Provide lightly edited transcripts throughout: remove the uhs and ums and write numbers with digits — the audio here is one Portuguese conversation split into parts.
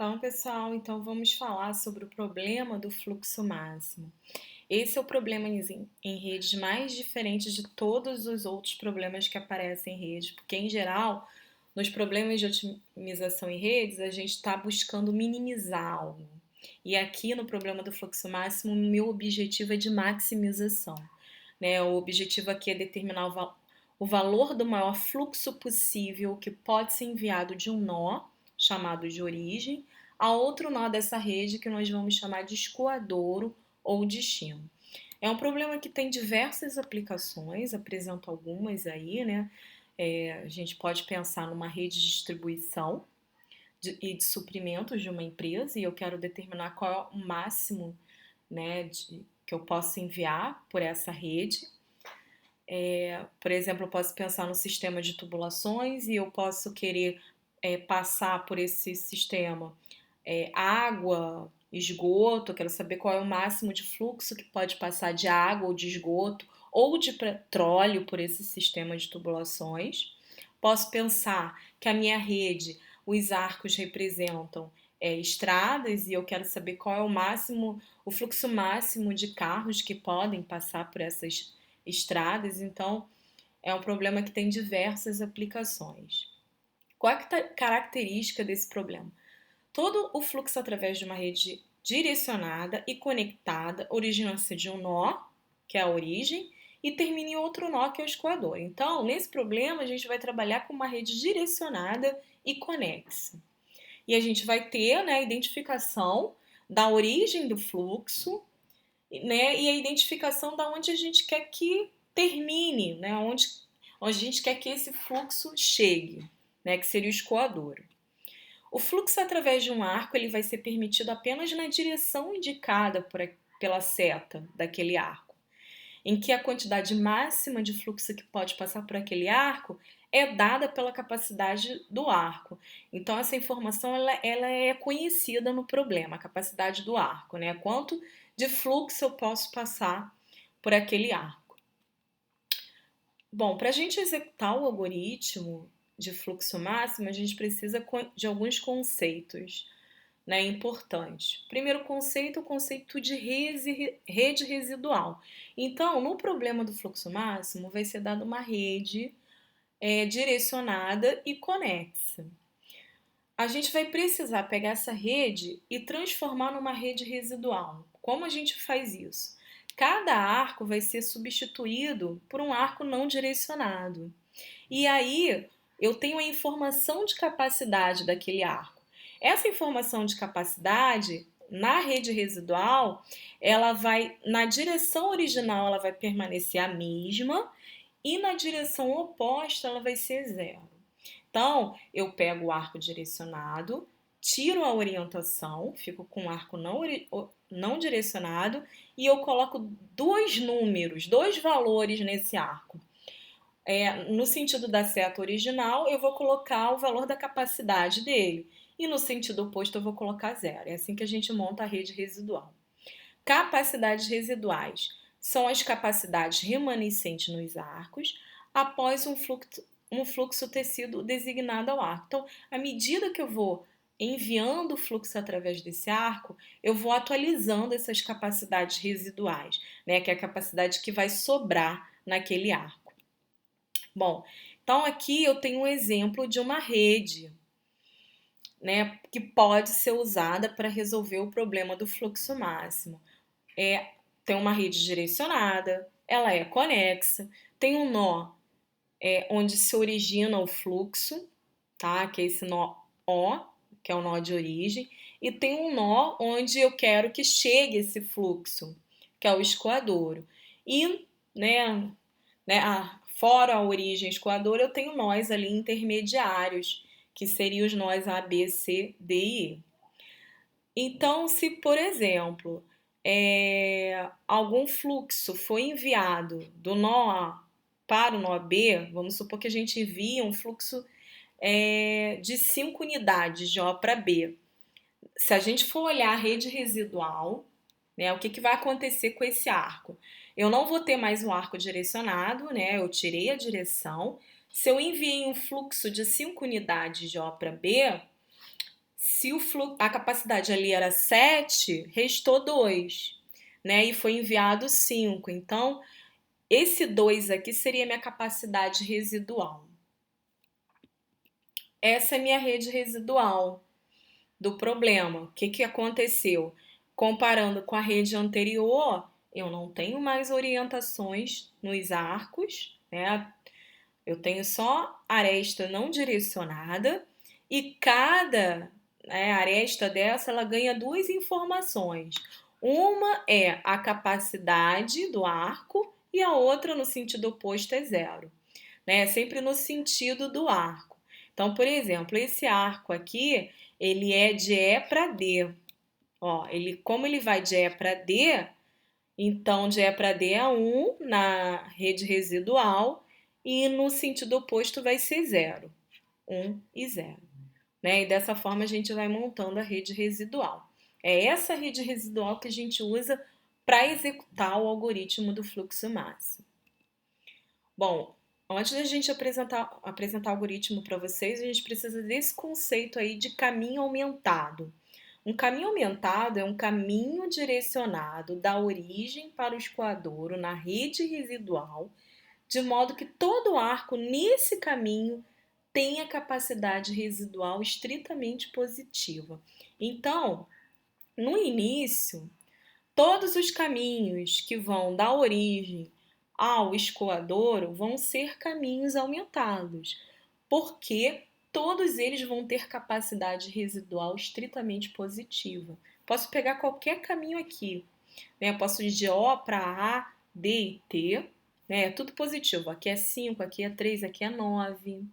Então vamos falar sobre o problema do fluxo máximo. Esse é o problema em redes mais diferente de todos os outros problemas que aparecem em redes, porque em geral, nos problemas de otimização em redes, a gente está buscando minimizar algo. E aqui no problema do fluxo máximo, o meu objetivo é de maximização, né? O objetivo aqui é determinar o valor do maior fluxo possível que pode ser enviado de um nó, chamado de origem, a outro nó dessa rede que nós vamos chamar de escoadouro ou destino. É um problema que tem diversas aplicações, apresento algumas aí, né? A gente pode pensar numa rede de distribuição e de suprimentos de uma empresa e eu quero determinar qual é o máximo, né, que eu posso enviar por essa rede. Por exemplo, eu posso pensar no sistema de tubulações e eu posso querer passar por esse sistema água, esgoto, eu quero saber qual é o máximo de fluxo que pode passar de água ou de esgoto ou de petróleo por esse sistema de tubulações. Posso pensar que a minha rede, os arcos representam estradas e eu quero saber qual é o fluxo máximo de carros que podem passar por essas estradas. Então, é um problema que tem diversas aplicações. Qual é a característica desse problema? Todo o fluxo através de uma rede direcionada e conectada origina-se de um nó, que é a origem, e termina em outro nó, que é o escoador. Então, nesse problema, a gente vai trabalhar com uma rede direcionada e conexa. E a gente vai ter, né, a identificação da origem do fluxo, né, e a identificação da onde a gente quer que termine, né, onde a gente quer que esse fluxo chegue, né, que seria o escoador. O fluxo através de um arco ele vai ser permitido apenas na direção indicada pela seta daquele arco, em que a quantidade máxima de fluxo que pode passar por aquele arco é dada pela capacidade do arco. Então, essa informação ela é conhecida no problema, a capacidade do arco, né? Quanto de fluxo eu posso passar por aquele arco. Bom, para a gente executar o algoritmo de fluxo máximo, a gente precisa de alguns conceitos, né, importantes. Primeiro conceito, o conceito de rede residual. Então, no problema do fluxo máximo, vai ser dada uma rede direcionada e conexa. A gente vai precisar pegar essa rede e transformar numa rede residual. Como a gente faz isso? Cada arco vai ser substituído por um arco não direcionado. E aí eu tenho a informação de capacidade daquele arco. Essa informação de capacidade na rede residual, ela vai na direção original, ela vai permanecer a mesma e na direção oposta ela vai ser zero. Então, eu pego o arco direcionado, tiro a orientação, fico com o arco não direcionado e eu coloco dois números, dois valores nesse arco. No sentido da seta original, eu vou colocar o valor da capacidade dele. E no sentido oposto, eu vou colocar zero. É assim que a gente monta a rede residual. Capacidades residuais são as capacidades remanescentes nos arcos após um fluxo ter sido designado ao arco. Então, à medida que eu vou enviando o fluxo através desse arco, eu vou atualizando essas capacidades residuais, né, que é a capacidade que vai sobrar naquele arco. Bom, então aqui eu tenho um exemplo de uma rede, né, que pode ser usada para resolver o problema do fluxo máximo. Tem uma rede direcionada, ela é conexa, tem um nó onde se origina o fluxo, tá? Que é esse nó O, que é o nó de origem, e tem um nó onde eu quero que chegue esse fluxo, que é o escoadouro. E, fora a origem escoadora, eu tenho nós ali intermediários, que seriam os nós A, B, C, D e E. Então, se, por exemplo, algum fluxo foi enviado do nó A para o nó B, vamos supor que a gente envia um fluxo de 5 unidades de O para B. Se a gente for olhar a rede residual, né, o que vai acontecer com esse arco? Eu não vou ter mais um arco direcionado, né? Eu tirei a direção. Se eu enviei um fluxo de 5 unidades de O para B, Se a capacidade ali era 7, restou 2, né? E foi enviado 5. Então, esse 2 aqui seria minha capacidade residual. Essa é minha rede residual do problema. O que aconteceu? Comparando com a rede anterior, eu não tenho mais orientações nos arcos, né? Eu tenho só aresta não direcionada e cada, né, aresta dessa ela ganha duas informações. Uma é a capacidade do arco e a outra no sentido oposto é 0, né? Sempre no sentido do arco. Então, por exemplo, esse arco aqui, ele é de E para D. Ó, como ele vai de E para D, então de E para D é 1 na rede residual e no sentido oposto vai ser 0. 1 e 0. Né? E dessa forma a gente vai montando a rede residual. É essa rede residual que a gente usa para executar o algoritmo do fluxo máximo. Bom, antes da gente apresentar o algoritmo para vocês, a gente precisa desse conceito aí de caminho aumentado. Um caminho aumentado é um caminho direcionado da origem para o escoadouro na rede residual, de modo que todo arco nesse caminho tenha capacidade residual estritamente positiva. Então, no início, todos os caminhos que vão da origem ao escoadouro vão ser caminhos aumentados, porque todos eles vão ter capacidade residual estritamente positiva. Posso pegar qualquer caminho aqui, né? Posso ir de O para A, D e T, né? É tudo positivo. Aqui é 5, aqui é 3, aqui é 9,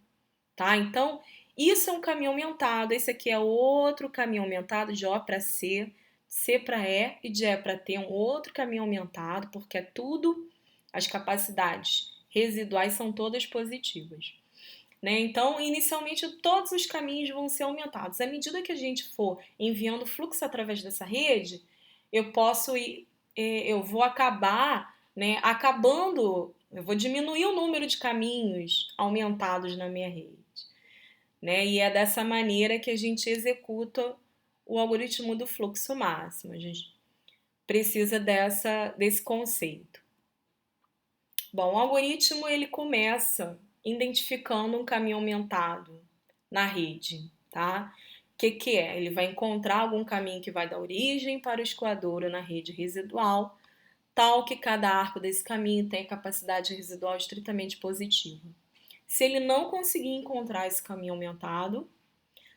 tá? Então, isso é um caminho aumentado. Esse aqui é outro caminho aumentado de O para C, C para E e de E para T, um outro caminho aumentado, porque é tudo, as capacidades residuais são todas positivas. Né? Então, inicialmente, todos os caminhos vão ser aumentados. À medida que a gente for enviando fluxo através dessa rede, eu vou acabar, né, eu vou diminuir o número de caminhos aumentados na minha rede. Né? E é dessa maneira que a gente executa o algoritmo do fluxo máximo. A gente precisa desse conceito. Bom, o algoritmo ele começa identificando um caminho aumentado na rede, tá? O que é? Ele vai encontrar algum caminho que vai da origem para o escoadouro na rede residual, tal que cada arco desse caminho tem capacidade residual estritamente positiva. Se ele não conseguir encontrar esse caminho aumentado,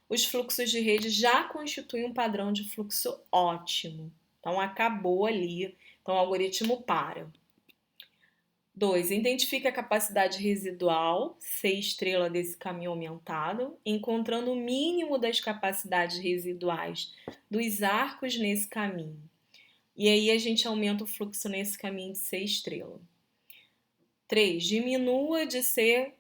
os fluxos de rede já constituem um padrão de fluxo ótimo. Então, acabou ali. Então, o algoritmo para. 2. Identifique a capacidade residual, C estrela desse caminho aumentado, encontrando o mínimo das capacidades residuais dos arcos nesse caminho. E aí a gente aumenta o fluxo nesse caminho de C estrela. 3. Diminua de C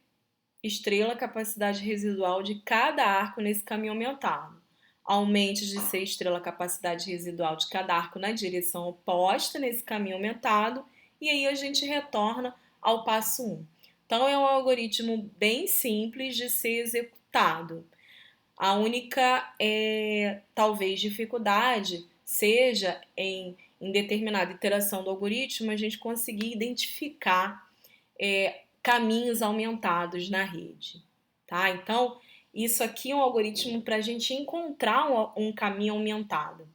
estrela a capacidade residual de cada arco nesse caminho aumentado. Aumente de C estrela a capacidade residual de cada arco na direção oposta nesse caminho aumentado. E aí a gente retorna ao passo 1. Então, é um algoritmo bem simples de ser executado. A única, talvez, dificuldade seja em determinada iteração do algoritmo a gente conseguir identificar caminhos aumentados na rede. Tá? Então, isso aqui é um algoritmo para a gente encontrar um caminho aumentado.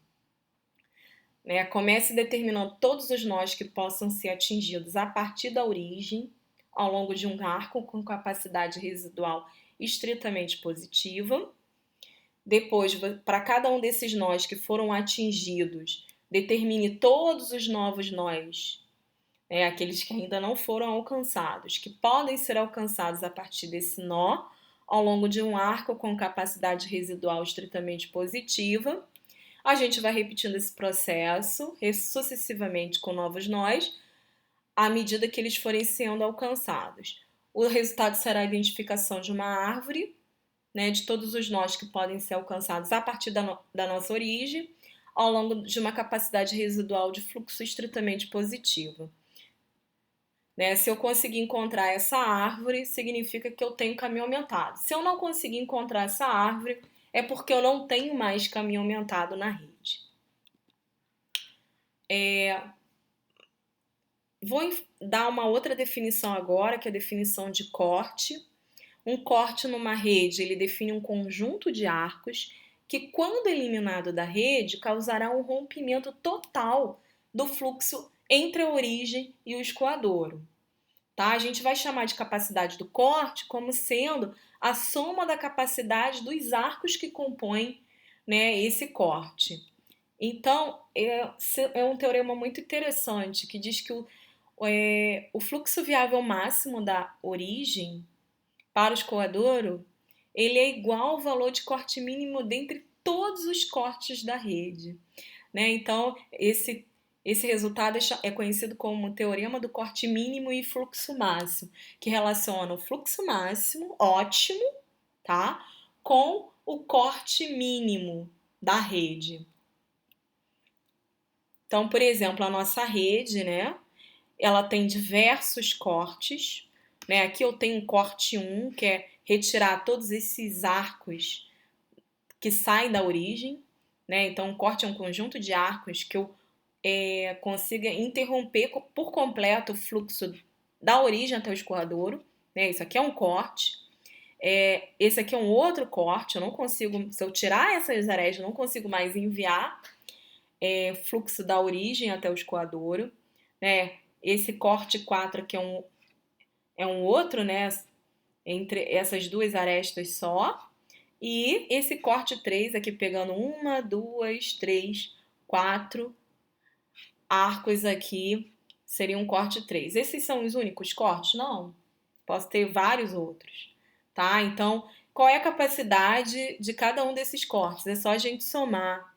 Né? Comece determinando todos os nós que possam ser atingidos a partir da origem, ao longo de um arco com capacidade residual estritamente positiva. Depois, para cada um desses nós que foram atingidos, determine todos os novos nós, aqueles que ainda não foram alcançados, que podem ser alcançados a partir desse nó, ao longo de um arco com capacidade residual estritamente positiva. A gente vai repetindo esse processo sucessivamente com novos nós, à medida que eles forem sendo alcançados. O resultado será a identificação de uma árvore, né, de todos os nós que podem ser alcançados a partir da nossa origem, ao longo de uma capacidade residual de fluxo estritamente positiva. Né? Se eu conseguir encontrar essa árvore, significa que eu tenho caminho aumentado. Se eu não conseguir encontrar essa árvore, é porque eu não tenho mais caminho aumentado na rede. Vou dar uma outra definição agora, que é a definição de corte. Um corte numa rede, ele define um conjunto de arcos que, quando eliminado da rede, causará um rompimento total do fluxo entre a origem e o escoadouro. Tá? A gente vai chamar de capacidade do corte como sendo a soma da capacidade dos arcos que compõem, né, esse corte. Então, é um teorema muito interessante que diz que o fluxo viável máximo da origem para o escoadouro, ele é igual ao valor de corte mínimo dentre todos os cortes da rede. Né? Então, esse resultado é conhecido como teorema do corte mínimo e fluxo máximo, que relaciona o fluxo máximo, ótimo, tá? Com o corte mínimo da rede. Então, por exemplo, a nossa rede, né? Ela tem diversos cortes, né? Aqui eu tenho um corte 1, que é retirar todos esses arcos que saem da origem, né? Então, um corte é um conjunto de arcos que eu consiga interromper por completo o fluxo da origem até o escoadouro, né? Isso aqui é um corte. Esse aqui é um outro corte, eu não consigo, se eu tirar essas arestas, eu não consigo mais enviar fluxo da origem até o escoadouro, né? Esse corte 4 aqui é um outro, né? Entre essas duas arestas só. E esse corte 3 aqui pegando 1, 2, 3, 4 arcos aqui, seria um corte 3. Esses são os únicos cortes? Não. Posso ter vários outros, tá? Então, qual é a capacidade de cada um desses cortes? É só a gente somar,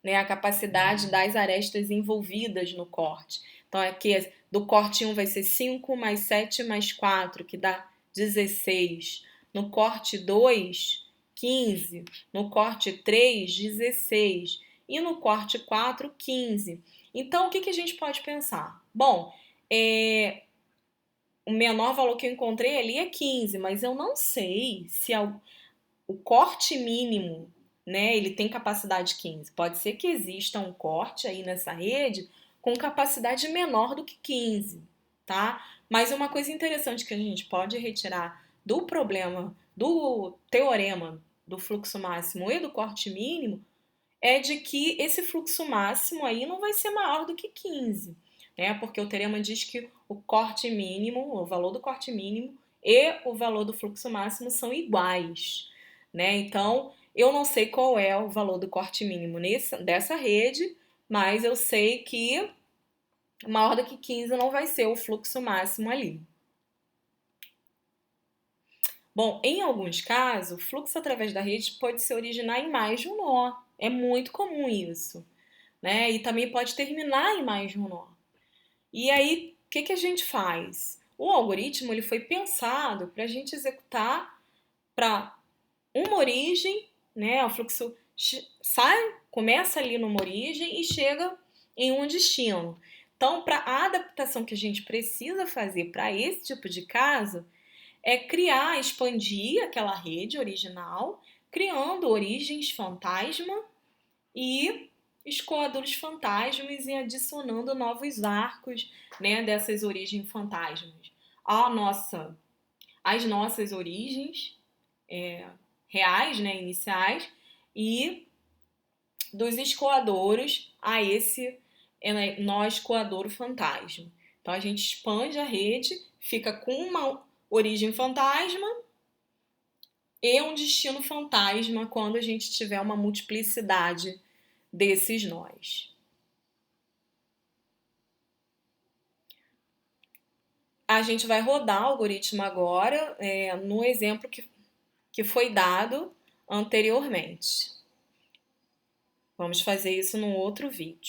né, a capacidade das arestas envolvidas no corte. Então, aqui do corte 1 vai ser 5 mais 7 mais 4, que dá 16. No corte 2, 15. No corte 3, 16. E no corte 4, 15. Então, o que a gente pode pensar? Bom, o menor valor que eu encontrei ali é 15, mas eu não sei se o corte mínimo, né, ele tem capacidade 15. Pode ser que exista um corte aí nessa rede com capacidade menor do que 15, tá? Mas uma coisa interessante que a gente pode retirar do problema, do teorema do fluxo máximo e do corte mínimo, é de que esse fluxo máximo aí não vai ser maior do que 15, né? Porque o teorema diz que o corte mínimo, o valor do corte mínimo e o valor do fluxo máximo são iguais, né? Então, eu não sei qual é o valor do corte mínimo dessa rede, mas eu sei que maior do que 15 não vai ser o fluxo máximo ali. Bom, em alguns casos, o fluxo através da rede pode se originar em mais de um nó. É muito comum isso, né? E também pode terminar em mais de um nó. E aí, o que a gente faz? O algoritmo ele foi pensado para a gente executar para uma origem, né? O fluxo sai, começa ali numa origem e chega em um destino. Então, para a adaptação que a gente precisa fazer para esse tipo de caso, é criar, expandir aquela rede original, criando origens fantasma e escoadores fantasmas e adicionando novos arcos, né, dessas origens fantasmas. As nossas origens reais, né, iniciais, e dos escoadouros a esse nó escoadouro fantasma. Então a gente expande a rede, fica com uma origem fantasma e um destino fantasma quando a gente tiver uma multiplicidade desses nós. A gente vai rodar o algoritmo agora no exemplo que foi dado anteriormente. Vamos fazer isso num outro vídeo.